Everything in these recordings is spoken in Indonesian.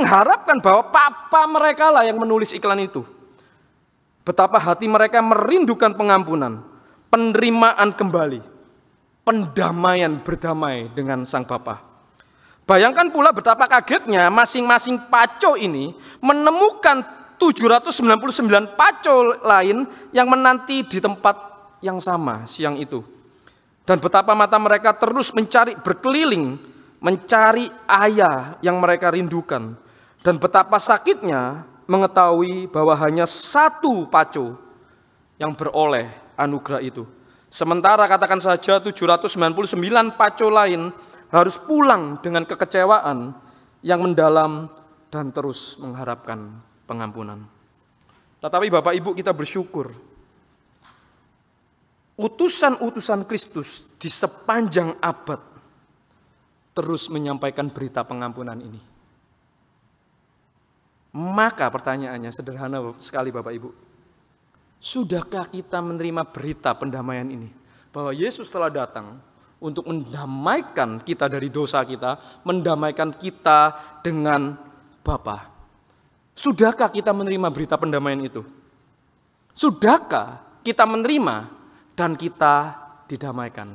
mengharapkan bahwa papa mereka lah yang menulis iklan itu. Betapa hati mereka merindukan pengampunan, penerimaan kembali, pendamaian berdamai dengan sang Bapa. Bayangkan pula betapa kagetnya masing-masing paco ini menemukan 799 paco lain yang menanti di tempat yang sama siang itu. Dan betapa mata mereka terus mencari berkeliling, mencari ayah yang mereka rindukan. Dan betapa sakitnya mengetahui bahwa hanya satu paco yang beroleh anugerah itu. Sementara katakan saja 799 paco lain harus pulang dengan kekecewaan yang mendalam dan terus mengharapkan pengampunan. Tetapi Bapak Ibu, kita bersyukur utusan-utusan Kristus di sepanjang abad terus menyampaikan berita pengampunan ini. Maka pertanyaannya sederhana sekali Bapak Ibu. Sudahkah kita menerima berita pendamaian ini? Bahwa Yesus telah datang untuk mendamaikan kita dari dosa kita, mendamaikan kita dengan Bapa. Sudahkah kita menerima berita pendamaian itu? Sudahkah kita menerima dan kita didamaikan?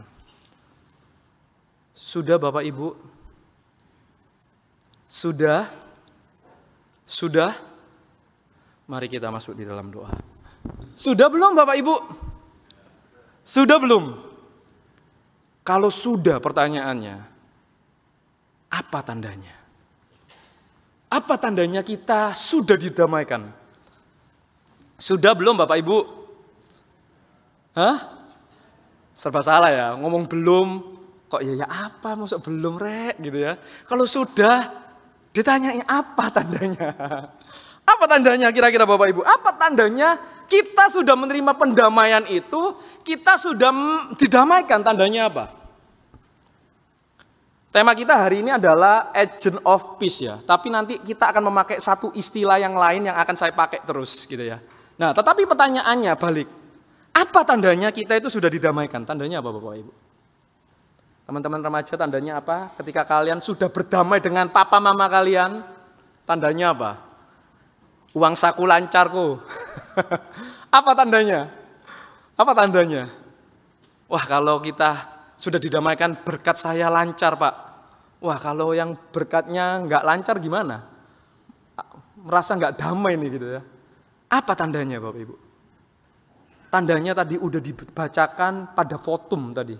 Sudah Bapak Ibu? Sudah? Mari kita masuk di dalam doa. Sudah belum Bapak Ibu? Sudah belum? Kalau sudah, pertanyaannya, apa tandanya? Apa tandanya kita sudah didamaikan? Sudah belum Bapak Ibu? Hah? Serba salah ya, ngomong belum, kok ya apa, maksud belum rek gitu ya. Kalau sudah, ditanyai apa tandanya? Apa tandanya kira-kira Bapak Ibu? Apa tandanya kita sudah menerima pendamaian itu, kita sudah didamaikan, tandanya apa? Tema kita hari ini adalah Agent of Peace ya. Tapi nanti kita akan memakai satu istilah yang lain yang akan saya pakai terus gitu ya. Nah, tetapi pertanyaannya balik. Apa tandanya kita itu sudah didamaikan? Tandanya apa Bapak Ibu? Teman-teman remaja, tandanya apa? Ketika kalian sudah berdamai dengan papa mama kalian, tandanya apa? Uang saku lancarku. Apa tandanya? Apa tandanya? Wah, kalau kita sudah didamaikan, berkat saya lancar Pak. Wah, kalau yang berkatnya nggak lancar gimana? Merasa nggak damai nih gitu ya. Apa tandanya Bapak Ibu? Tandanya tadi udah dibacakan pada votum tadi.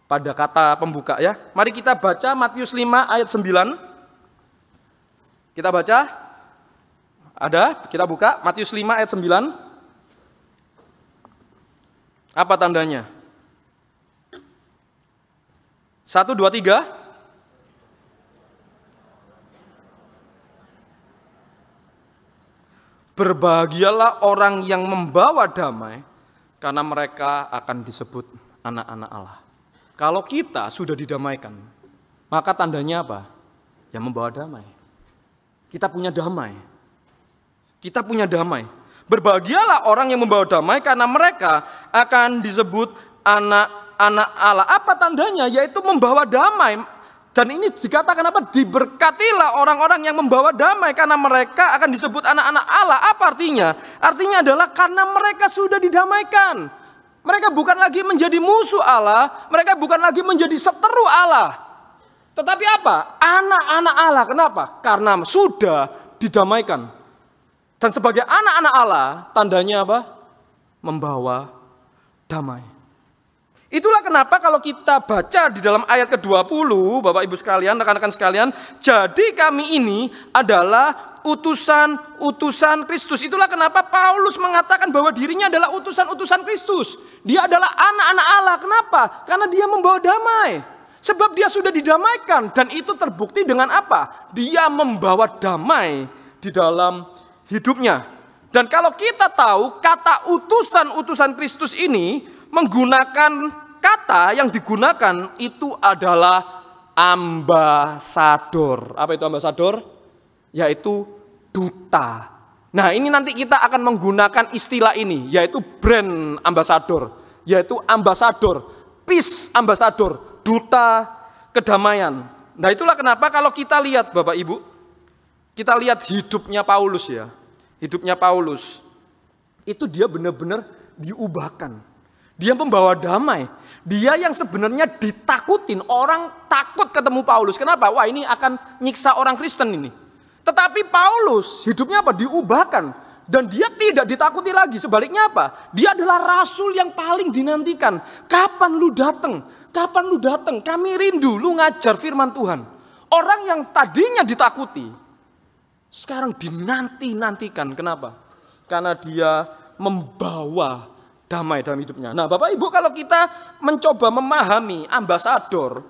Pada kata pembuka ya. Mari kita baca Matius 5 ayat 9. Kita baca. Ada, kita buka Matius 5 ayat 9. Apa tandanya? 1, 2, 3. Berbahagialah orang yang membawa damai, karena mereka akan disebut anak-anak Allah. Kalau kita sudah didamaikan, maka tandanya apa? Ya membawa damai. Kita punya damai. Kita punya damai. Berbahagialah orang yang membawa damai, karena mereka akan disebut anak-anak Allah. Apa tandanya? Yaitu membawa damai. Dan ini dikatakan apa? Diberkatilah orang-orang yang membawa damai, karena mereka akan disebut anak-anak Allah. Apa artinya? Artinya adalah karena mereka sudah didamaikan. Mereka bukan lagi menjadi musuh Allah, mereka bukan lagi menjadi seteru Allah. Tetapi apa? Anak-anak Allah. Kenapa? Karena sudah didamaikan. Dan sebagai anak-anak Allah, tandanya apa? Membawa damai. Itulah kenapa kalau kita baca di dalam ayat ke-20, Bapak Ibu sekalian, rekan-rekan sekalian, jadi kami ini adalah utusan-utusan Kristus. Itulah kenapa Paulus mengatakan bahwa dirinya adalah utusan-utusan Kristus. Dia adalah anak-anak Allah. Kenapa? Karena dia membawa damai. Sebab dia sudah didamaikan. Dan itu terbukti dengan apa? Dia membawa damai di dalam hidupnya. Dan kalau kita tahu kata utusan-utusan Kristus ini menggunakan kata yang digunakan itu adalah ambasador. Apa itu ambasador? Yaitu duta. Nah, ini nanti kita akan menggunakan istilah ini, yaitu brand ambasador, yaitu ambasador, peace ambasador, duta kedamaian. Nah, itulah kenapa kalau kita lihat Bapak Ibu, kita lihat hidupnya Paulus ya. Hidupnya Paulus, itu dia benar-benar diubahkan. Dia membawa damai. Dia yang sebenarnya ditakutin, orang takut ketemu Paulus. Kenapa? Wah, ini akan nyiksa orang Kristen ini. Tetapi Paulus hidupnya apa? Diubahkan. Dan dia tidak ditakuti lagi. Sebaliknya apa? Dia adalah rasul yang paling dinantikan. Kapan lu datang? Kapan lu datang? Kami rindu lu ngajar firman Tuhan. Orang yang tadinya ditakuti, sekarang dinanti-nantikan. Kenapa? Karena dia membawa damai dalam hidupnya. Nah, Bapak Ibu, kalau kita mencoba memahami ambasador,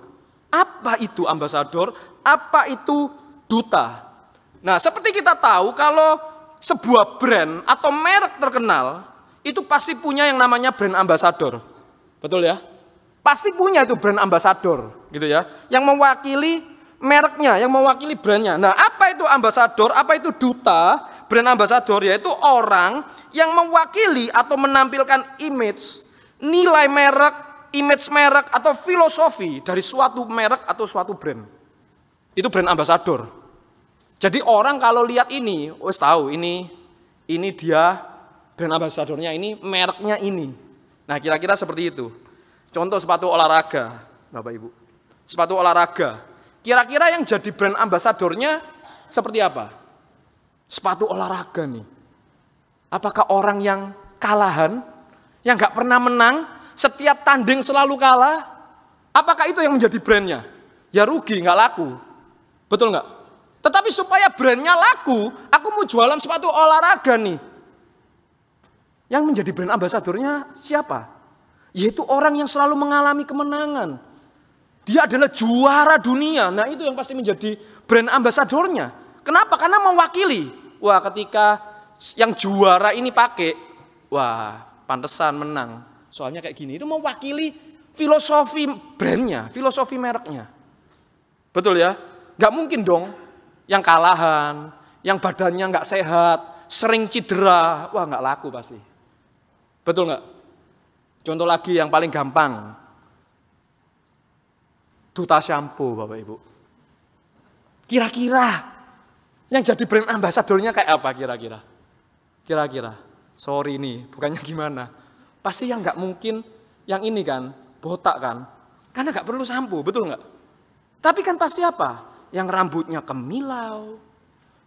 apa itu ambasador? Apa itu duta? Nah, seperti kita tahu kalau sebuah brand atau merek terkenal, itu pasti punya yang namanya brand ambasador. Betul ya? Pasti punya itu brand ambasador, gitu ya. Yang mewakili mereknya, yang mewakili brandnya. Nah, apa itu ambasador? Apa itu duta? Brand ambasador yaitu orang yang mewakili atau menampilkan image, nilai merek, image merek atau filosofi dari suatu merek atau suatu brand. Itu brand ambasador. Jadi orang kalau lihat ini, wes tahu ini dia brand ambasadornya, ini mereknya ini. Nah, kira-kira seperti itu. Contoh sepatu olahraga, Bapak Ibu. Sepatu olahraga. Kira-kira yang jadi brand ambasadornya seperti apa? Sepatu olahraga nih. Apakah orang yang kalahan, yang gak pernah menang, setiap tanding selalu kalah? Apakah itu yang menjadi brandnya? Ya rugi, gak laku. Betul gak? Tetapi supaya brandnya laku, aku mau jualan sepatu olahraga nih. Yang menjadi brand ambasadornya siapa? Yaitu orang yang selalu mengalami kemenangan. Dia adalah juara dunia. Nah, itu yang pasti menjadi brand ambasadornya. Kenapa? Karena mewakili. Wah, ketika yang juara ini pakai, wah, pantesan menang. Soalnya kayak gini. Itu mewakili filosofi brandnya, filosofi mereknya. Betul ya? Gak mungkin dong yang kalahan, yang badannya gak sehat, sering cedera. Wah, gak laku pasti. Betul gak? Contoh lagi yang paling gampang. Duta shampoo, Bapak Ibu. Kira-kira yang jadi brand ambasadornya kayak apa kira-kira? Kira-kira. Sorry nih, bukannya gimana. Pasti yang gak mungkin yang ini kan, botak kan. Karena gak perlu sampo, betul gak? Tapi kan pasti apa? Yang rambutnya kemilau,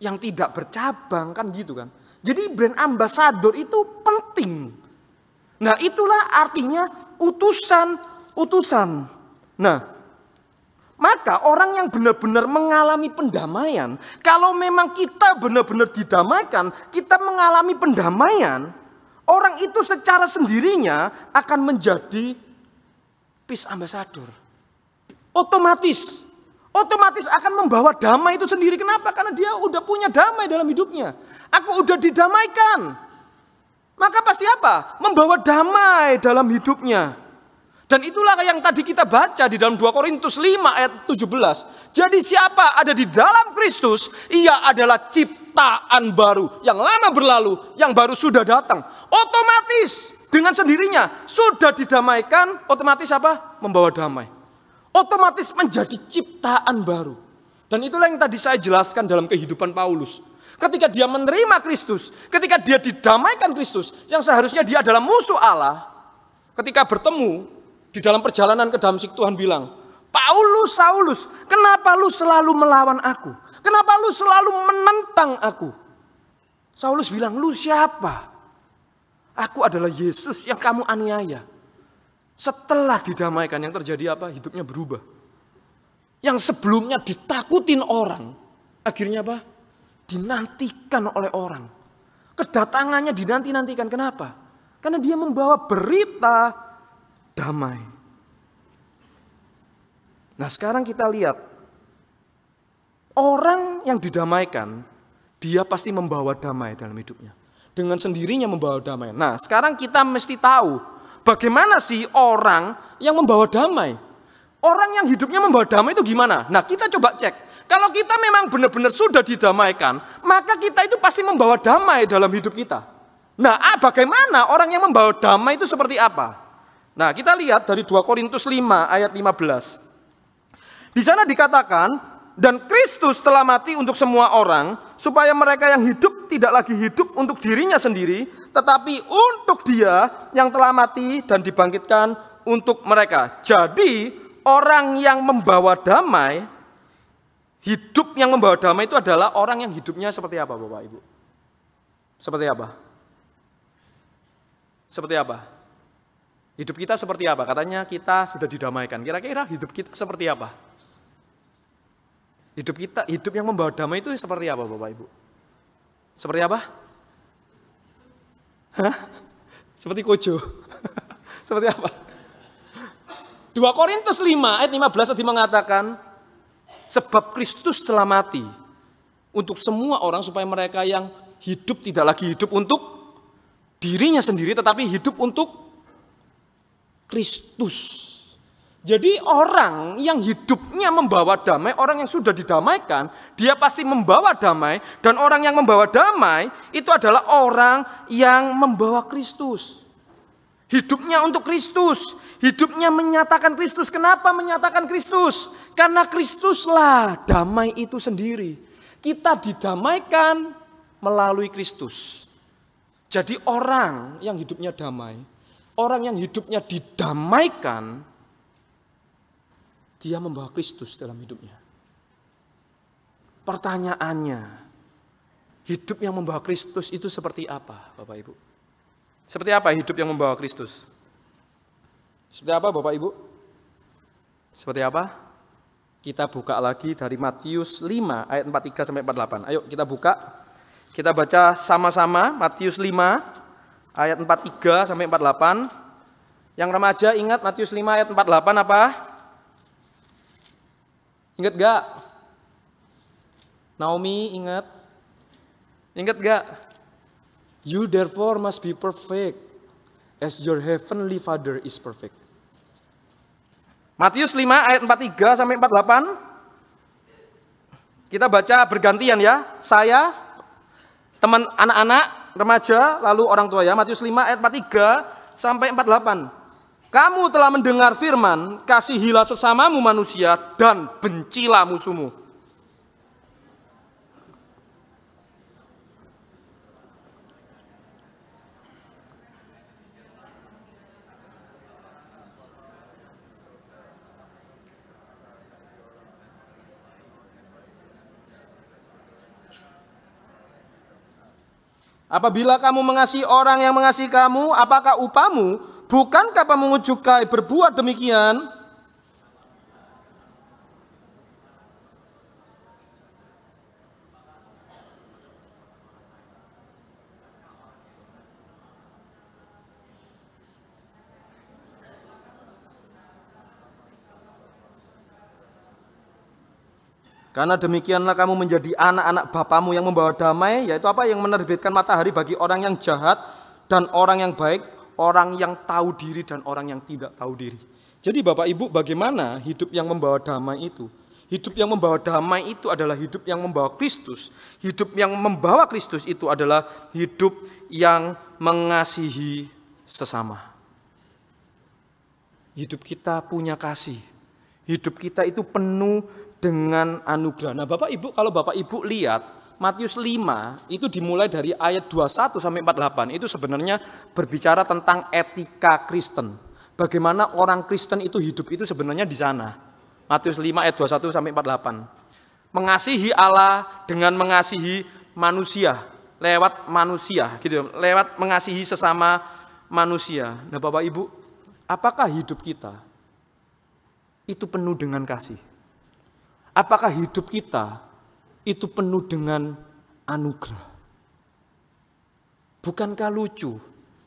yang tidak bercabang, kan gitu kan. Jadi brand ambasador itu penting. Nah, itulah artinya utusan. Nah, maka orang yang benar-benar mengalami pendamaian, kalau memang kita benar-benar didamaikan, kita mengalami pendamaian, orang itu secara sendirinya akan menjadi peace ambassador. Otomatis akan membawa damai itu sendiri. Kenapa? Karena dia udah punya damai dalam hidupnya. Aku udah didamaikan. Maka pasti apa? Membawa damai dalam hidupnya. Dan itulah yang tadi kita baca di dalam 2 Korintus 5 ayat 17. Jadi siapa ada di dalam Kristus, ia adalah ciptaan baru. Yang lama berlalu, yang baru sudah datang. Otomatis dengan sendirinya sudah didamaikan, otomatis apa? Membawa damai. Otomatis menjadi ciptaan baru. Dan itulah yang tadi saya jelaskan dalam kehidupan Paulus. Ketika dia menerima Kristus, ketika dia didamaikan Kristus, yang seharusnya dia adalah musuh Allah, ketika bertemu, di dalam perjalanan ke Damsyik Tuhan bilang, Paulus, Saulus, kenapa lu selalu melawan aku? Kenapa lu selalu menentang aku? Saulus bilang, lu siapa? Aku adalah Yesus yang kamu aniaya. Setelah didamaikan yang terjadi apa? Hidupnya berubah. Yang sebelumnya ditakutin orang, akhirnya apa? Dinantikan oleh orang. Kedatangannya dinanti-nantikan. Kenapa? Karena dia membawa berita damai. Nah, sekarang kita lihat orang yang didamaikan, dia pasti membawa damai dalam hidupnya. Dengan sendirinya membawa damai. Nah, sekarang kita mesti tahu bagaimana sih orang yang membawa damai. Orang yang hidupnya membawa damai itu gimana? Nah, kita coba cek. Kalau kita memang benar-benar sudah didamaikan, maka kita itu pasti membawa damai dalam hidup kita. Nah, bagaimana orang yang membawa damai itu seperti apa? Nah, kita lihat dari 2 Korintus 5 ayat 15. Di sana dikatakan, dan Kristus telah mati untuk semua orang, supaya mereka yang hidup tidak lagi hidup untuk dirinya sendiri, tetapi untuk Dia yang telah mati dan dibangkitkan untuk mereka. Jadi orang yang membawa damai, hidup yang membawa damai itu adalah orang yang hidupnya seperti apa, Bapak Ibu? Seperti apa? Seperti apa? Hidup kita seperti apa? Katanya kita sudah didamaikan. Kira-kira hidup kita seperti apa? Hidup yang membawa damai itu seperti apa, Bapak Ibu? Seperti apa? Hah? Seperti Kojo. Seperti apa? 2 Korintus 5 ayat 15 tadi mengatakan, sebab Kristus telah mati untuk semua orang supaya mereka yang hidup tidak lagi hidup untuk dirinya sendiri, tetapi hidup untuk Kristus. Jadi orang yang hidupnya membawa damai, orang yang sudah didamaikan, dia pasti membawa damai. Dan orang yang membawa damai itu adalah orang yang membawa Kristus. Hidupnya untuk Kristus, hidupnya menyatakan Kristus. Kenapa menyatakan Kristus? Karena Kristuslah damai itu sendiri. Kita didamaikan melalui Kristus. Jadi orang yang hidupnya damai, orang yang hidupnya didamaikan, dia membawa Kristus dalam hidupnya. Pertanyaannya, hidup yang membawa Kristus itu seperti apa, Bapak Ibu? Seperti apa hidup yang membawa Kristus? Seperti apa, Bapak Ibu? Seperti apa? Kita buka lagi dari Matius 5 ayat 43 sampai 48. Ayo kita buka. Kita baca sama-sama Matius 5 ayat 43 sampai 48. Yang remaja ingat Matius 5 ayat 48 apa? Ingat gak? Naomi ingat? Ingat gak? You therefore must be perfect as your heavenly Father is perfect. Matius 5 ayat 43 sampai 48. Kita baca bergantian ya. Saya, teman anak-anak, remaja, lalu orang tua ya. Matius 5 ayat 43 sampai 48. Kamu telah mendengar firman, kasihilah sesamamu manusia dan bencilah musuhmu. Apabila kamu mengasihi orang yang mengasihi kamu, apakah upamu? Bukankah kamu juga berbuat demikian? Karena demikianlah kamu menjadi anak-anak Bapamu yang membawa damai, yaitu apa? Yang menerbitkan matahari bagi orang yang jahat dan orang yang baik, orang yang tahu diri dan orang yang tidak tahu diri. Jadi Bapak Ibu, bagaimana hidup yang membawa damai itu? Hidup yang membawa damai itu adalah hidup yang membawa Kristus. Hidup yang membawa Kristus itu adalah hidup yang mengasihi sesama. Hidup kita punya kasih. Hidup kita itu penuh dengan anugerah. Nah Bapak Ibu, kalau Bapak Ibu lihat Matius 5 itu dimulai dari ayat 21 sampai 48. Itu sebenarnya berbicara tentang etika Kristen. Bagaimana orang Kristen itu hidup itu sebenarnya di sana. Matius 5 ayat 21 sampai 48. Mengasihi Allah dengan mengasihi manusia, lewat manusia gitu, lewat mengasihi sesama manusia. Nah Bapak Ibu, apakah hidup kita itu penuh dengan kasih? Apakah hidup kita itu penuh dengan anugerah? Bukankah lucu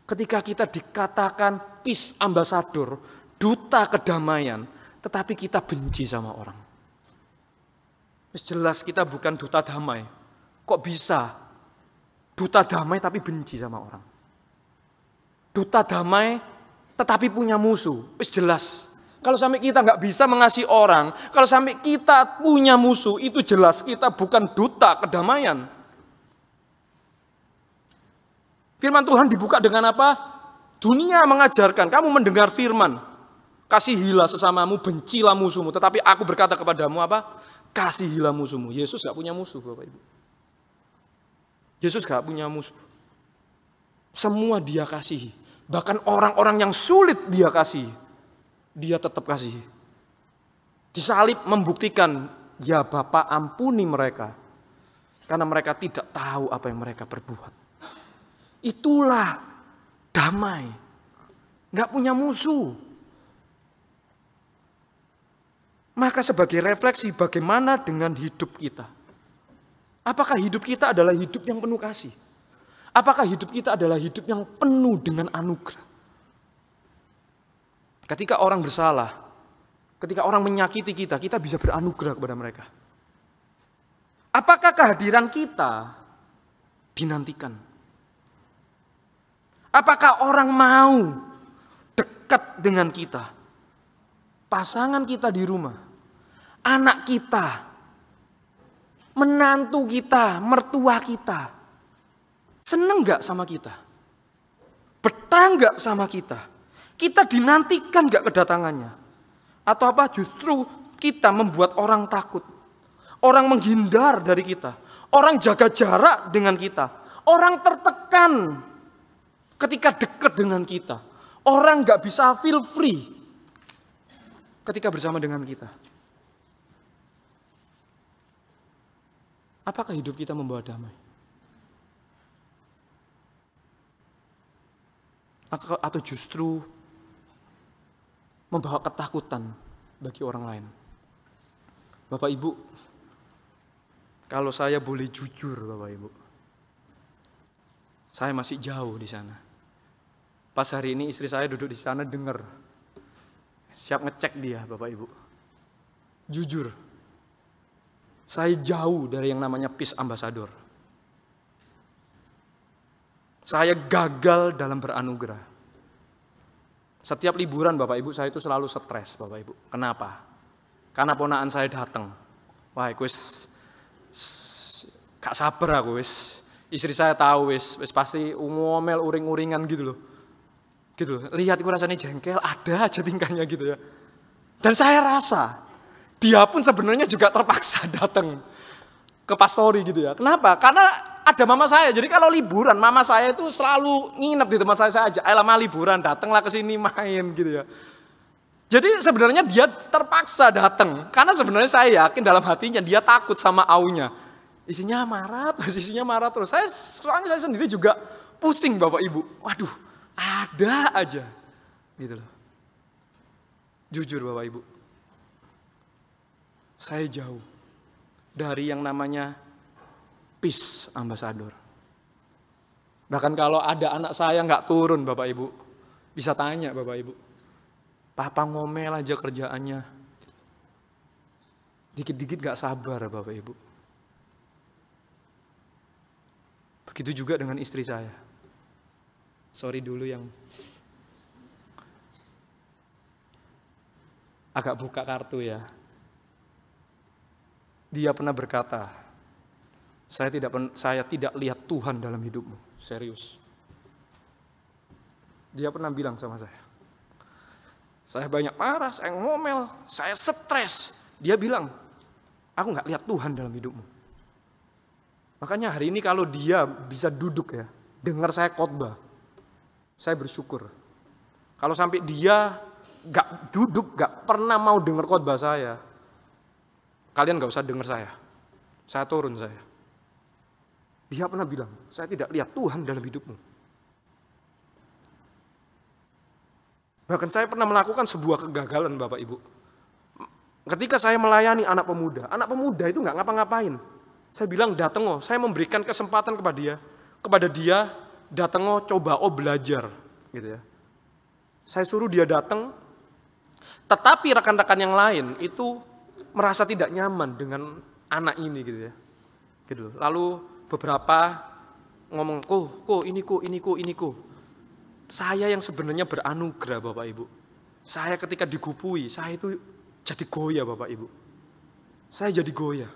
ketika kita dikatakan peace ambassador, duta kedamaian, tetapi kita benci sama orang? Jelas kita bukan duta damai. Kok bisa duta damai tapi benci sama orang? Duta damai tetapi punya musuh. Jelas. Kalau sampai kita nggak bisa mengasihi orang, kalau sampai kita punya musuh, itu jelas kita bukan duta kedamaian. Firman Tuhan dibuka dengan apa? Dunia mengajarkan, kamu mendengar firman, kasihilah sesamamu, bencilah musuhmu. Tetapi aku berkata kepadamu apa? Kasihilah musuhmu. Yesus gak punya musuh, Bapak Ibu. Yesus gak punya musuh. Semua dia kasihi. Bahkan orang-orang yang sulit dia kasihi. Dia tetap kasihi. Disalib membuktikan, ya Bapa ampuni mereka. Karena mereka tidak tahu apa yang mereka perbuat. Itulah damai. Gak punya musuh. Maka sebagai refleksi bagaimana dengan hidup kita? Apakah hidup kita adalah hidup yang penuh kasih? Apakah hidup kita adalah hidup yang penuh dengan anugerah? Ketika orang bersalah, ketika orang menyakiti kita, kita bisa beranugerah kepada mereka. Apakah kehadiran kita dinantikan? Apakah orang mau dekat dengan kita? Pasangan kita di rumah, anak kita, menantu kita, mertua kita, seneng gak sama kita? Betah gak sama kita? Kita dinantikan gak kedatangannya? Atau apa justru kita membuat orang takut? Orang menghindar dari kita. Orang jaga jarak dengan kita. Orang tertekan ketika dekat dengan kita. Orang gak bisa feel free ketika bersama dengan kita. Apakah hidup kita membawa damai? Atau justru membawa ketakutan bagi orang lain? Bapak Ibu, kalau saya boleh jujur Bapak Ibu, saya masih jauh di sana. Pas hari ini istri saya duduk di sana dengar. Siap ngecek dia Bapak Ibu. Jujur, saya jauh dari yang namanya peace ambassador. Saya gagal dalam beranugerah. Setiap liburan Bapak Ibu saya itu selalu stres Bapak Ibu. Kenapa? Karena ponakan saya datang. Wah, aku gak sabar aku wis. Istri saya tahu wis pasti ngomel uring-uringan gitu loh. Gitu loh. Lihat aku rasanya jengkel, ada aja tingkahnya gitu ya. Dan saya rasa dia pun sebenarnya juga terpaksa datang ke pastori gitu ya. Kenapa? Karena ada mama saya. Jadi kalau liburan mama saya itu selalu nginep di tempat saya aja. Lama liburan datanglah ke sini main gitu ya. Jadi sebenarnya dia terpaksa datang karena sebenarnya saya yakin dalam hatinya dia takut sama aunya. Isinya marah terus. Soalnya saya sendiri juga pusing Bapak Ibu. Waduh. Ada aja, gitu loh. Jujur Bapak Ibu, saya jauh dari yang namanya peace ambassador. Bahkan kalau ada anak saya nggak turun Bapak Ibu, bisa tanya Bapak Ibu, Papa ngomel aja kerjaannya, dikit-dikit nggak sabar Bapak Ibu. Begitu juga dengan istri saya. Sorry dulu yang agak buka kartu ya. Dia pernah berkata, saya tidak lihat Tuhan dalam hidupmu. Serius. Dia pernah bilang sama saya banyak marah, saya ngomel, saya stres. Dia bilang, aku gak lihat Tuhan dalam hidupmu. Makanya hari ini kalau dia bisa duduk ya, dengar saya khotbah, saya bersyukur. Kalau sampai dia gak duduk, gak pernah mau dengar khotbah saya, kalian gak usah dengar saya turun saya. Dia pernah bilang, saya tidak lihat Tuhan dalam hidupmu. Bahkan saya pernah melakukan sebuah kegagalan Bapak Ibu. Ketika saya melayani anak pemuda itu gak ngapa-ngapain. Saya bilang dateng saya memberikan kesempatan kepada dia datang coba belajar gitu ya. Saya suruh dia datang, tetapi rekan-rekan yang lain itu merasa tidak nyaman dengan anak ini gitu ya. Gitu. Lalu beberapa ngomong, ini kok. Saya yang sebenarnya beranugerah Bapak Ibu. Saya ketika digupui, saya itu jadi goyah Bapak Ibu. Saya jadi goyah.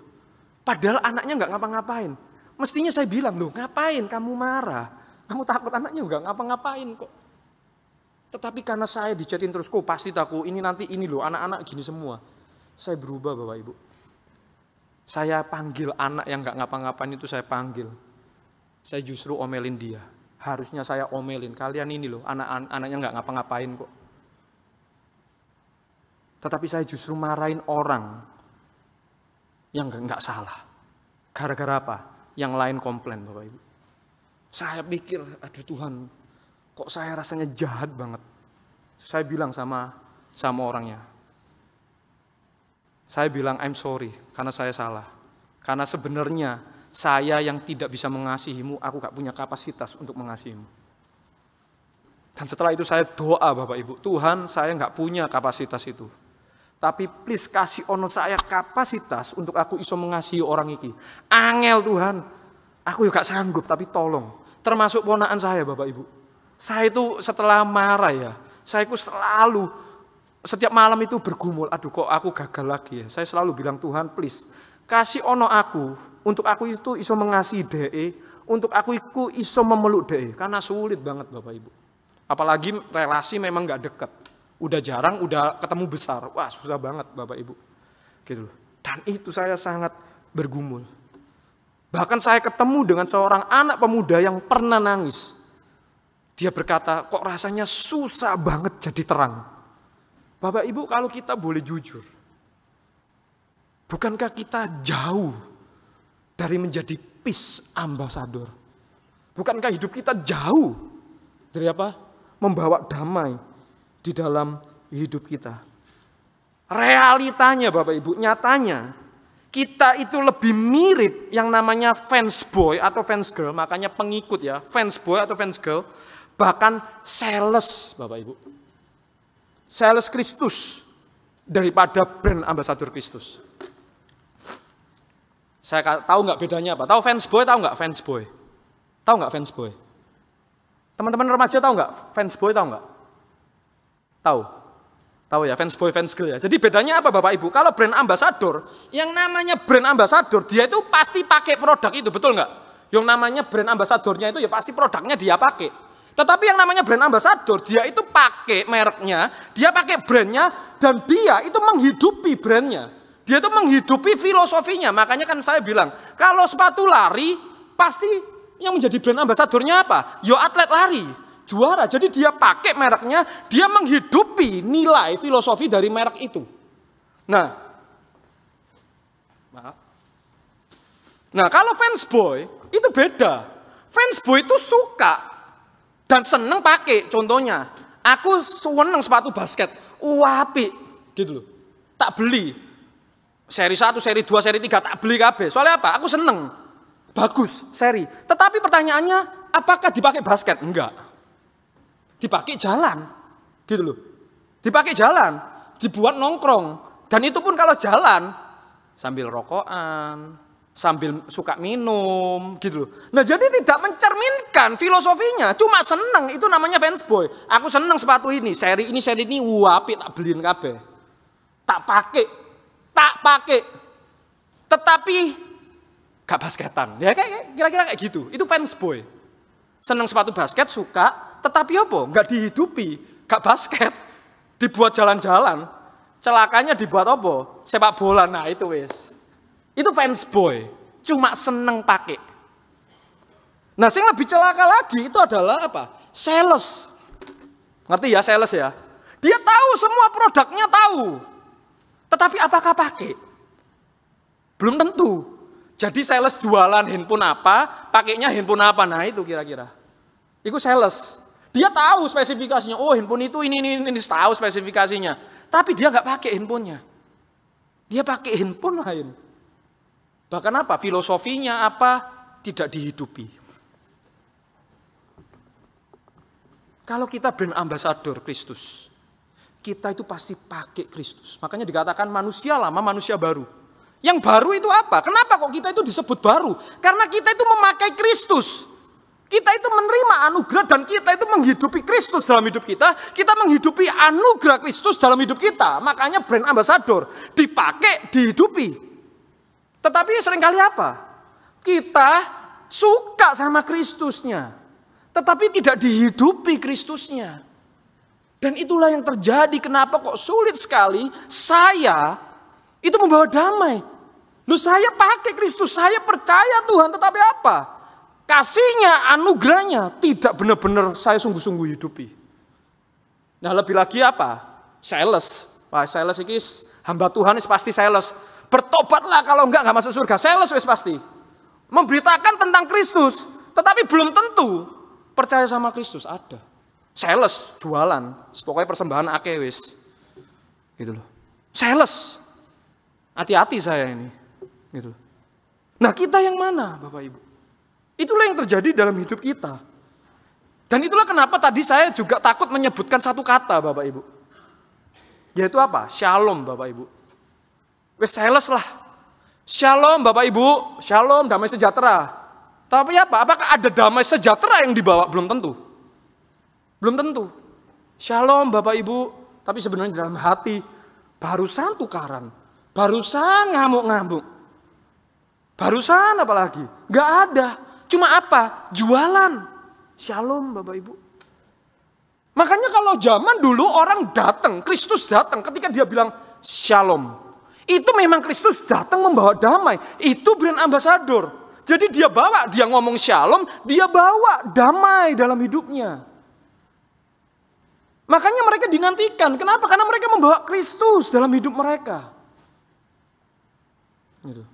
Padahal anaknya nggak ngapa-ngapain. Mestinya saya bilang, loh ngapain kamu marah? Kamu takut anaknya nggak ngapa-ngapain kok. Tetapi karena saya dicetin terus, kok pasti takut ini nanti ini loh anak-anak gini semua. Saya berubah Bapak Ibu. Saya panggil anak yang gak ngapa-ngapain itu saya panggil. Saya justru omelin dia. Harusnya saya omelin. Kalian ini loh, anak-anaknya gak ngapa-ngapain kok. Tetapi saya justru marahin orang yang gak salah. Gara-gara apa? Yang lain komplain Bapak Ibu. Saya pikir, aduh Tuhan, kok saya rasanya jahat banget. Saya bilang sama orangnya. Saya bilang I'm sorry karena saya salah. Karena sebenarnya saya yang tidak bisa mengasihimu, aku gak punya kapasitas untuk mengasihimu. Dan setelah itu saya doa Bapak Ibu, Tuhan saya gak punya kapasitas itu. Tapi please kasih ono saya kapasitas untuk aku iso mengasihi orang iki. Angel Tuhan, aku juga sanggup tapi tolong. Termasuk ponakan saya Bapak Ibu. Saya itu setelah marah ya, saya itu selalu setiap malam itu bergumul, aduh kok aku gagal lagi ya. Saya selalu bilang Tuhan please, kasih ono aku, untuk aku itu iso mengasihi DE, untuk aku itu iso memeluk DE. Karena sulit banget Bapak Ibu. Apalagi relasi memang gak dekat. Udah jarang, udah ketemu besar. Wah susah banget Bapak Ibu. Gitu loh. Dan itu saya sangat bergumul. Bahkan saya ketemu dengan seorang anak pemuda yang pernah nangis. Dia berkata, kok rasanya susah banget jadi terang. Bapak Ibu kalau kita boleh jujur, bukankah kita jauh dari menjadi peace ambassador? Bukankah hidup kita jauh dari apa? Membawa damai di dalam hidup kita. Realitanya Bapak Ibu, nyatanya kita itu lebih mirip yang namanya fans boy atau fans girl, makanya pengikut ya, fans boy atau fans girl, bahkan sales Bapak Ibu. Sales Kristus daripada brand ambassador Kristus. Saya tahu nggak bedanya apa? Tahu fans boy, tahu nggak fans boy? Tahu nggak fans boy? Teman-teman remaja tahu nggak fans boy, tahu nggak? Tahu? Tahu ya, fans boy, fans girl ya. Jadi bedanya apa Bapak Ibu? Kalau brand ambassador, yang namanya brand ambassador, dia itu pasti pakai produk itu, betul nggak? Yang namanya brand ambassadornya itu ya pasti produknya dia pakai. Tetapi yang namanya brand ambassador, dia itu pakai mereknya, dia pakai brandnya, dan dia itu menghidupi brandnya. Dia itu menghidupi filosofinya. Makanya kan saya bilang, kalau sepatu lari, pasti yang menjadi brand ambassadornya apa? Yo atlet lari, juara. Jadi dia pakai mereknya, dia menghidupi nilai filosofi dari merek itu. Nah kalau fans boy, itu beda. Fans boy itu suka dan seneng pakai, contohnya, aku seneng sepatu basket, apik, gitu loh. Tak beli, seri 1, seri 2, seri 3, tak beli kabeh. Soalnya apa? Aku seneng, bagus, seri. Tetapi pertanyaannya, apakah dipakai basket? Enggak. Dipakai jalan, gitu loh. Dipakai jalan, dibuat nongkrong. Dan itu pun kalau jalan, sambil rokokan, sambil suka minum gitu loh. Nah jadi tidak mencerminkan filosofinya, cuma seneng, itu namanya fans boy. Aku seneng sepatu ini, seri ini, apik, tak beliin kabeh. Tak pakai. Tetapi gak basketan. Ya kayak kira-kira kayak gitu. Itu fans boy. Seneng sepatu basket, suka, tetapi apa? Gak dihidupi, gak basket. Dibuat jalan-jalan. Celakanya dibuat apa? Sepak bola. Nah itu wis. Itu fans boy, cuma seneng pakai. Nah, yang lebih celaka lagi itu adalah apa? Sales. Ngerti ya sales ya? Dia tahu semua produknya tahu. Tetapi apakah pakai? Belum tentu. Jadi sales jualan handphone apa, pakainya handphone apa. Nah, itu kira-kira. Itu sales. Dia tahu spesifikasinya. Oh, handphone itu ini tahu spesifikasinya. Tapi dia nggak pakai handphonenya. Dia pakai handphone lain. Bahkan apa? Filosofinya apa? Tidak dihidupi. Kalau kita brand ambassador Kristus, kita itu pasti pakai Kristus. Makanya dikatakan manusia lama, manusia baru. Yang baru itu apa? Kenapa kok kita itu disebut baru? Karena kita itu memakai Kristus. Kita itu menerima anugerah dan kita itu menghidupi Kristus dalam hidup kita. Kita menghidupi anugerah Kristus dalam hidup kita. Makanya brand ambassador dipakai, dihidupi. Tetapi seringkali apa? Kita suka sama Kristusnya, tetapi tidak dihidupi Kristusnya. Dan itulah yang terjadi. Kenapa kok sulit sekali saya itu membawa damai. Loh, saya pakai Kristus, saya percaya Tuhan, tetapi apa? Kasihnya, anugerahnya tidak benar-benar saya sungguh-sungguh hidupi. Nah, lebih lagi apa? Sales. Wah, sales ini hamba Tuhan ini pasti sales. Bertobatlah, kalau enggak masuk surga. Sales wis pasti. Memberitakan tentang Kristus, tetapi belum tentu percaya sama Kristus. Ada. Sales, jualan. Pokoknya persembahan akeh wis. Gitu loh. Sales. Hati-hati saya ini. Gitu loh. Nah, kita yang mana, Bapak Ibu? Itulah yang terjadi dalam hidup kita. Dan itulah kenapa tadi saya juga takut menyebutkan satu kata, Bapak Ibu. Yaitu apa? Shalom, Bapak Ibu. Wes sales lah. Shalom, Bapak Ibu. Shalom, damai sejahtera. Tapi apa? Apakah ada damai sejahtera yang dibawa? Belum tentu. Belum tentu. Shalom, Bapak Ibu. Tapi sebenarnya dalam hati barusan tukaran. Barusan ngamuk-ngamuk. Barusan apa lagi? Gak ada. Cuma apa? Jualan. Shalom, Bapak Ibu. Makanya kalau zaman dulu orang datang, Kristus datang ketika dia bilang shalom. Itu memang Kristus datang membawa damai. Itu brand ambasador. Jadi dia ngomong shalom, dia bawa damai dalam hidupnya. Makanya mereka dinantikan. Kenapa? Karena mereka membawa Kristus dalam hidup mereka. Gitu.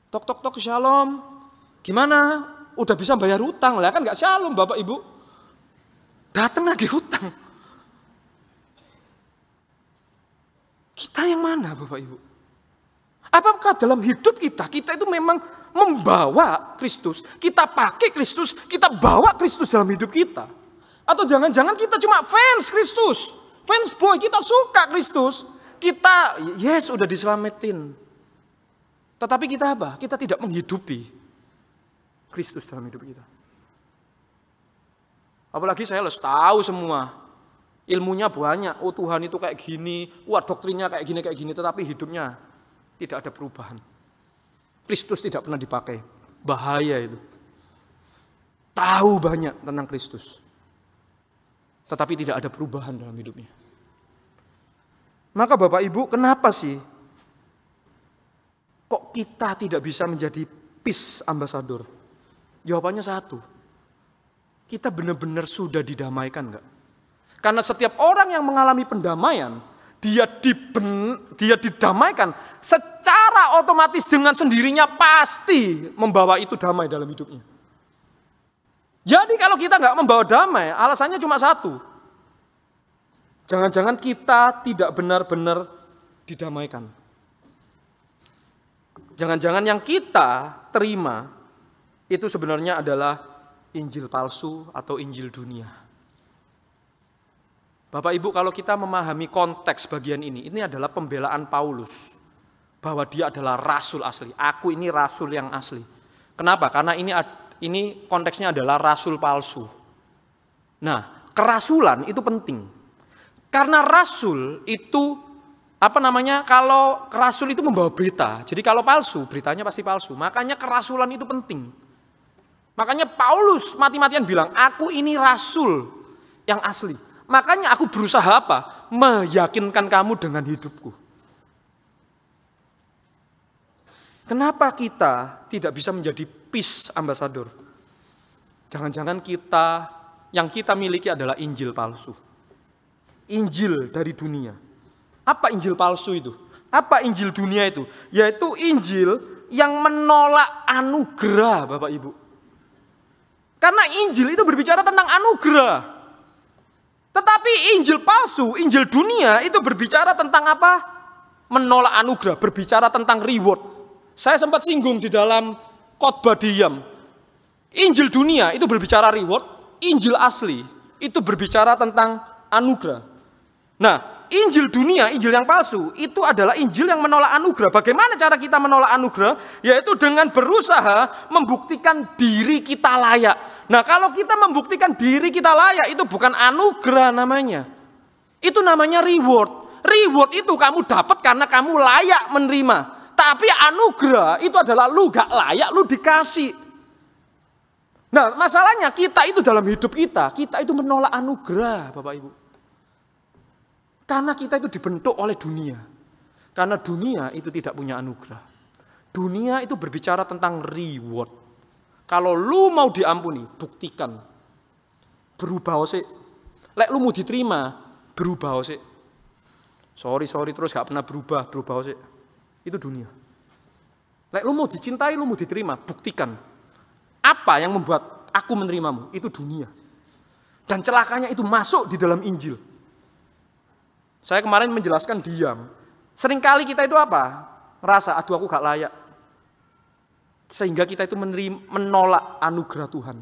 Tok tok tok shalom. Gimana? Udah bisa bayar hutang lah, kan gak shalom Bapak Ibu. Datang lagi hutang. Kita yang mana Bapak Ibu? Apakah dalam hidup kita itu memang membawa Kristus, kita pakai Kristus, kita bawa Kristus dalam hidup kita? Atau jangan-jangan kita cuma fans Kristus, fans boy, kita suka Kristus, kita yes udah diselamatin. Tetapi kita apa? Kita tidak menghidupi Kristus dalam hidup kita. Apalagi saya harus tahu semua. Ilmunya banyak. Oh Tuhan itu kayak gini. Wah doktrinnya kayak gini. Tetapi hidupnya tidak ada perubahan. Kristus tidak pernah dipakai. Bahaya itu. Tahu banyak tentang Kristus. Tetapi tidak ada perubahan dalam hidupnya. Maka Bapak Ibu, kenapa sih kok kita tidak bisa menjadi peace ambassador? Jawabannya satu. Kita benar-benar sudah didamaikan enggak? Karena setiap orang yang mengalami pendamaian, dia didamaikan secara otomatis dengan sendirinya pasti membawa itu damai dalam hidupnya. Jadi kalau kita enggak membawa damai, alasannya cuma satu. Jangan-jangan kita tidak benar-benar didamaikan. Jangan-jangan yang kita terima itu sebenarnya adalah Injil palsu atau Injil dunia. Bapak Ibu, kalau kita memahami konteks bagian ini adalah pembelaan Paulus. Bahwa dia adalah rasul asli. Aku ini rasul yang asli. Kenapa? Karena ini konteksnya adalah rasul palsu. Nah, kerasulan itu penting. Karena rasul itu, kalau rasul itu membawa berita. Jadi kalau palsu, beritanya pasti palsu. Makanya kerasulan itu penting. Makanya Paulus mati-matian bilang, aku ini rasul yang asli. Makanya aku berusaha apa? Meyakinkan kamu dengan hidupku. Kenapa kita tidak bisa menjadi peace ambassador? Jangan-jangan yang kita miliki adalah Injil palsu. Injil dari dunia. Apa Injil palsu itu? Apa Injil dunia itu? Yaitu Injil yang menolak anugerah, Bapak Ibu. Karena Injil itu berbicara tentang anugerah. Tetapi Injil palsu, Injil dunia itu berbicara tentang apa? Menolak anugerah, berbicara tentang reward. Saya sempat singgung di dalam khotbah diam. Injil dunia itu berbicara reward, Injil asli itu berbicara tentang anugerah. Nah, Injil dunia, Injil yang palsu, itu adalah Injil yang menolak anugerah. Bagaimana cara kita menolak anugerah? Yaitu dengan berusaha membuktikan diri kita layak. Nah, kalau kita membuktikan diri kita layak, itu bukan anugerah namanya. Itu namanya reward. Reward itu kamu dapat karena kamu layak menerima. Tapi anugerah itu adalah lu gak layak, lu dikasih. Nah, masalahnya kita itu dalam hidup kita itu menolak anugerah, Bapak Ibu. Karena kita itu dibentuk oleh dunia. Karena dunia itu tidak punya anugerah. Dunia itu berbicara tentang reward. Kalau lu mau diampuni, buktikan. Berubah sih. Lek lu mau diterima, berubah sih. Sorry terus gak pernah berubah sih. Itu dunia. Lek lu mau dicintai, lu mau diterima, buktikan. Apa yang membuat aku menerimamu? Itu dunia. Dan celakanya itu masuk di dalam Injil. Saya kemarin menjelaskan diam. Seringkali kita itu apa? Ngerasa, aduh aku gak layak. Sehingga kita itu menolak anugerah Tuhan.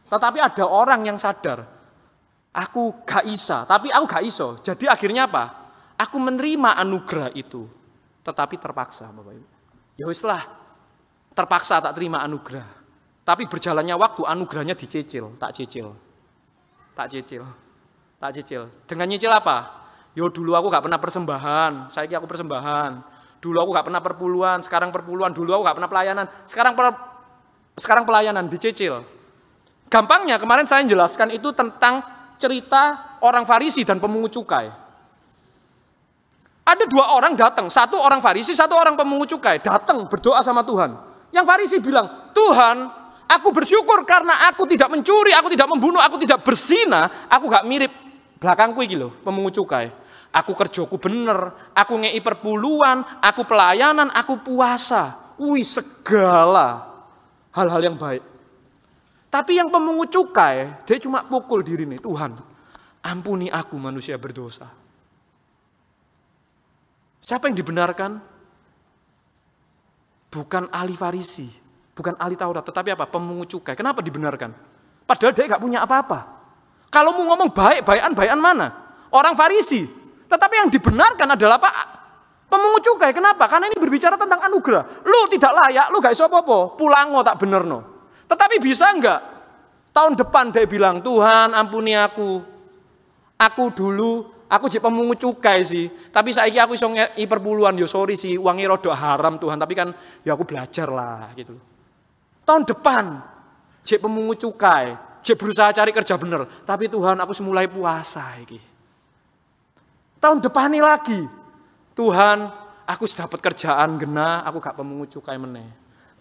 Tetapi ada orang yang sadar, aku gak isa, tapi aku gak iso. Jadi akhirnya apa? Aku menerima anugerah itu. Tetapi terpaksa, Bapak Ibu. Ya wis lah, terpaksa tak terima anugerah. Tapi berjalannya waktu anugerahnya dicicil, tak cicil. Dengan nyicil apa? Yo dulu aku gak pernah persembahan, saiki aku persembahan. Dulu aku gak pernah perpuluhan, sekarang perpuluhan. Dulu aku gak pernah pelayanan, sekarang pelayanan dicicil. Gampangnya kemarin saya jelaskan itu tentang cerita orang Farisi dan pemungut cukai. Ada dua orang datang, satu orang Farisi, satu orang pemungut cukai. Datang berdoa sama Tuhan. Yang Farisi bilang, Tuhan, aku bersyukur karena aku tidak mencuri, aku tidak membunuh, aku tidak berzina. Aku gak mirip belakangku iki lho, pemungut cukai. Aku kerjaku bener, aku ngei perpuluhan, aku pelayanan, aku puasa. Wih, segala hal-hal yang baik. Tapi yang pemungut cukai, dia cuma pukul diri nih, Tuhan, ampuni aku manusia berdosa. Siapa yang dibenarkan? Bukan ahli Farisi, bukan ahli Taurat, tetapi apa? Pemungut cukai. Kenapa dibenarkan? Padahal dia gak punya apa-apa. Kalau mau ngomong baik-baikan mana? Orang Farisi. Tetapi yang dibenarkan adalah Pak pemungut cukai. Kenapa? Karena ini berbicara tentang anugerah. Lu tidak layak, lu gak iso apa-apa. Pulango tak bener no. Tetapi bisa enggak? Tahun depan dia bilang, Tuhan ampuni aku. Aku dulu, aku jadi pemungut cukai sih. Tapi saiki aku iso ngei perpuluhan. Yo sorry sih, uangnya rodok haram Tuhan. Tapi kan ya aku belajar lah gitu. Tahun depan, jadi pemungut cukai. Jadi berusaha cari kerja bener. Tapi Tuhan aku semulai puasa iki. Tahun depan ini lagi, Tuhan, aku dapat kerjaan genah, aku gak pemungut cukai meneh.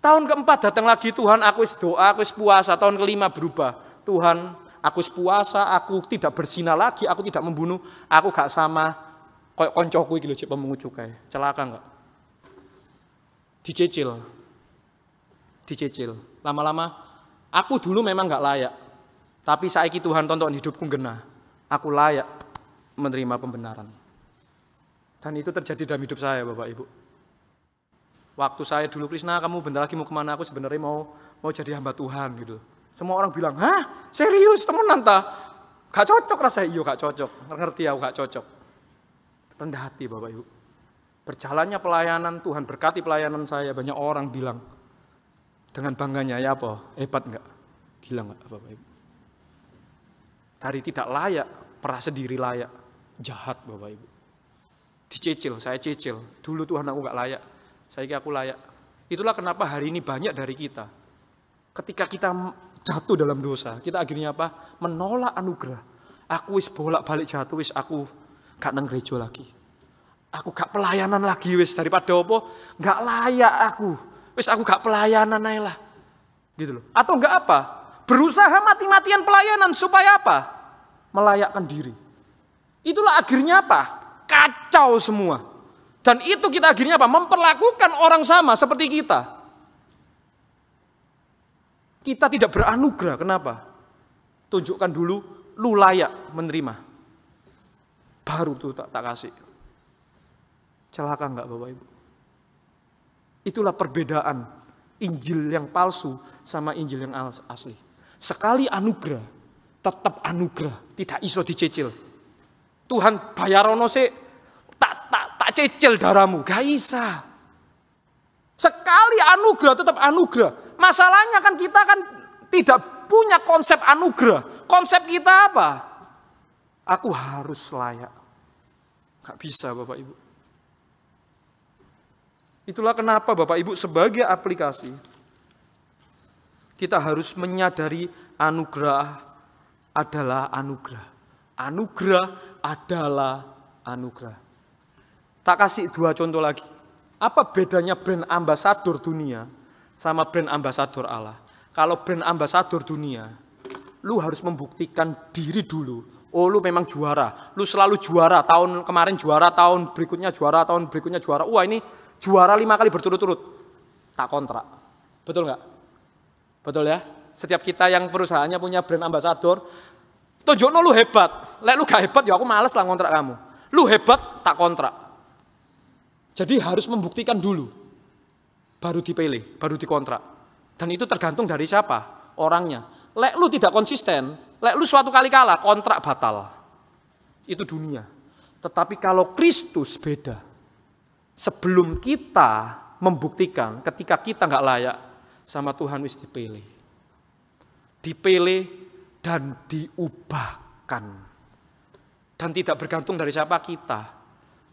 Tahun keempat datang lagi, Tuhan, aku doa, aku puasa. Tahun kelima berubah, Tuhan, aku puasa, aku tidak berzina lagi, aku tidak membunuh, aku gak sama koyo koncoku iki lho cek pemungut cukai. Celaka enggak? Dicicil. Lama-lama, aku dulu memang gak layak, tapi saiki Tuhan tonton hidupku genah, aku layak menerima pembenaran. Dan itu terjadi dalam hidup saya, Bapak Ibu. Waktu saya dulu, Krisna kamu bentar lagi mau kemana? Aku sebenarnya mau jadi hamba Tuhan gitu. Semua orang bilang, hah? Serius temenan ta? Gak cocok rasanya. Iya gak cocok. Ngerti aku gak cocok. Rendah hati Bapak Ibu. Berjalannya pelayanan, Tuhan berkati pelayanan saya. Banyak orang bilang dengan bangganya, ya apa? Hebat enggak? Gila enggak Bapak Ibu? Dari tidak layak, merasa diri layak. Jahat Bapak Ibu. Dicicil, saya cicil. Dulu Tuhan aku gak layak. Saya kira aku layak. Itulah kenapa hari ini banyak dari kita. Ketika kita jatuh dalam dosa, kita akhirnya apa? Menolak anugerah. Aku wis bolak-balik jatuh, wis aku gak nang gereja lagi. Aku gak pelayanan lagi wis, daripada apa? Gak layak aku. Wis aku gak pelayanan ae lah. Gitu loh. Atau enggak apa? Berusaha mati-matian pelayanan supaya apa? Melayakkan diri. Itulah akhirnya apa? Kacau semua. Dan itu kita akhirnya apa? Memperlakukan orang sama seperti kita. Kita tidak beranugerah. Kenapa? Tunjukkan dulu, lu layak menerima. Baru tuh tak kasih. Celaka enggak Bapak Ibu? Itulah perbedaan Injil yang palsu sama Injil yang asli. Sekali anugerah, tetap anugerah. Tidak iso dicicil. Tuhan bayarono sih tak cicil darahmu, gak bisa. Sekali anugerah tetap anugerah. Masalahnya kan kita kan tidak punya konsep anugerah. Konsep kita apa? Aku harus layak. Gak bisa Bapak Ibu. Itulah kenapa Bapak Ibu sebagai aplikasi kita harus menyadari anugerah adalah anugerah. Anugerah adalah anugerah. Tak kasih dua contoh lagi. Apa bedanya brand ambasador dunia sama brand ambasador Allah? Kalau brand ambasador dunia, lu harus membuktikan diri dulu. Oh, lu memang juara. Lu selalu juara. Tahun kemarin juara, tahun berikutnya juara, tahun berikutnya juara. Wah, ini juara 5 kali berturut-turut. Tak kontrak. Betul nggak? Betul ya? Setiap kita yang perusahaannya punya brand ambasador, tunjukno lu hebat. Lek lu gak hebat ya aku males lah kontrak kamu. Lu hebat, tak kontrak. Jadi harus membuktikan dulu. Baru dipilih, baru dikontrak. Dan itu tergantung dari siapa? Orangnya. Lek lu tidak konsisten, lek lu suatu kali kalah, kontrak batal. Itu dunia. Tetapi kalau Kristus beda. Sebelum kita membuktikan, ketika kita nggak layak, sama Tuhan wis dipilih. Dipilih dan diubahkan. Dan tidak bergantung dari siapa kita,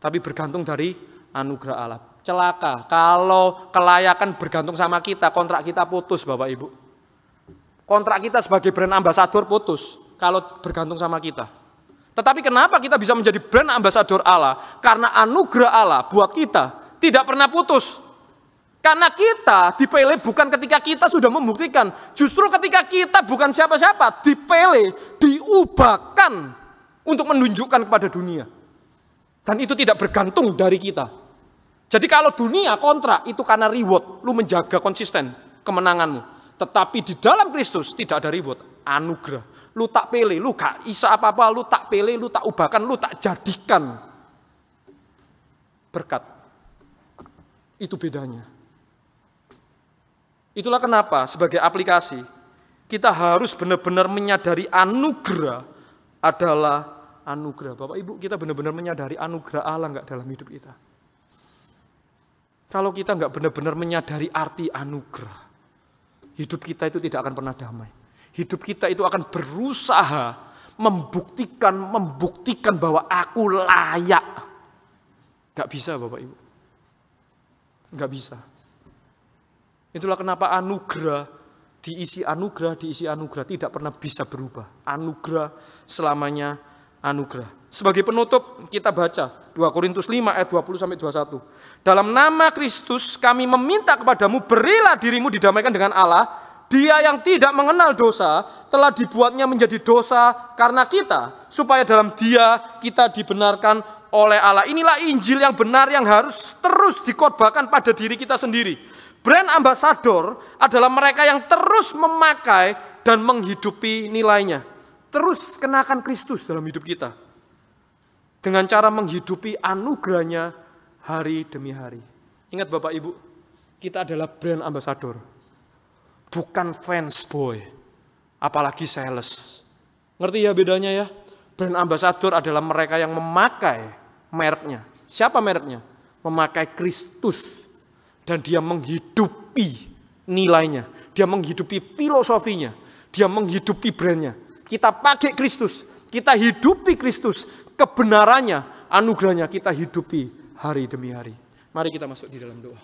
tapi bergantung dari anugerah Allah. Celaka, kalau kelayakan bergantung sama kita, kontrak kita putus Bapak Ibu. Kontrak kita sebagai brand ambasador putus kalau bergantung sama kita. Tetapi kenapa kita bisa menjadi brand ambasador Allah? Karena anugerah Allah buat kita tidak pernah putus. Karena kita dipilih bukan ketika kita sudah membuktikan. Justru ketika kita bukan siapa-siapa, dipilih, diubahkan untuk menunjukkan kepada dunia. Dan itu tidak bergantung dari kita. Jadi kalau dunia kontrak itu karena reward, lu menjaga konsisten kemenanganmu. Tetapi di dalam Kristus tidak ada reward, anugerah. Lu tak pilih, lu gak bisa apa-apa, lu tak pilih, lu tak ubahkan, lu tak jadikan. Berkat. Itu bedanya. Itulah kenapa sebagai aplikasi, kita harus benar-benar menyadari anugerah adalah anugerah. Bapak Ibu, kita benar-benar menyadari anugerah Allah enggak dalam hidup kita. Kalau kita enggak benar-benar menyadari arti anugerah, hidup kita itu tidak akan pernah damai. Hidup kita itu akan berusaha membuktikan bahwa aku layak. Gak bisa Bapak Ibu. Gak bisa. Itulah kenapa anugerah, diisi anugerah tidak pernah bisa berubah. Anugerah selamanya anugerah. Sebagai penutup kita baca 2 Korintus 5 ayat 20-21. Dalam nama Kristus kami meminta kepadamu, berilah dirimu didamaikan dengan Allah. Dia yang tidak mengenal dosa telah dibuatnya menjadi dosa karena kita, supaya dalam Dia kita dibenarkan oleh Allah. Inilah Injil yang benar yang harus terus dikhotbahkan pada diri kita sendiri. Brand ambasador adalah mereka yang terus memakai dan menghidupi nilainya. Terus kenakan Kristus dalam hidup kita. Dengan cara menghidupi anugerahnya hari demi hari. Ingat Bapak Ibu, kita adalah brand ambasador. Bukan fans boy, apalagi sales. Ngerti ya bedanya ya? Brand ambasador adalah mereka yang memakai mereknya. Siapa mereknya? Memakai Kristus. Dan dia menghidupi nilainya. Dia menghidupi filosofinya. Dia menghidupi brandnya. Kita pakai Kristus. Kita hidupi Kristus. Kebenarannya, anugerahnya kita hidupi hari demi hari. Mari kita masuk di dalam doa.